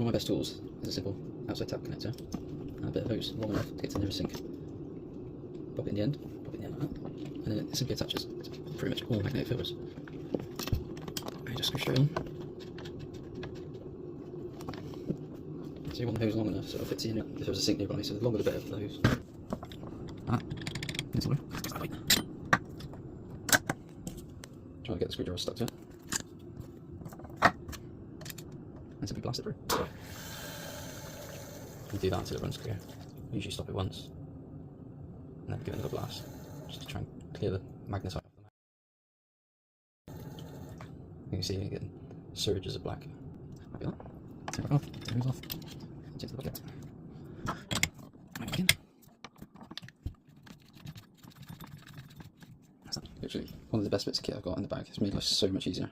One of my best tools is a simple outside tap connector and a bit of hose long enough to get to the nearest sink. Pop it in the end like that, and then it simply attaches to pretty much all magnetic filters. And you just screw straight on. So you want the hose long enough so it'll fit to you if there was a sink nearby, so the longer the better for the hose. Try to get the screwdriver stuck to it. And simply blast it through. And do that until it runs clear. Usually stop it once, and then give it another blast, just to try and clear the magnetite off the mag. You can see you're getting surges of black. Like that. Take it off, take the hose off, into the bucket. Back in. That's that. Literally one of the best bits of kit I've got in the bag. It's made life so much easier.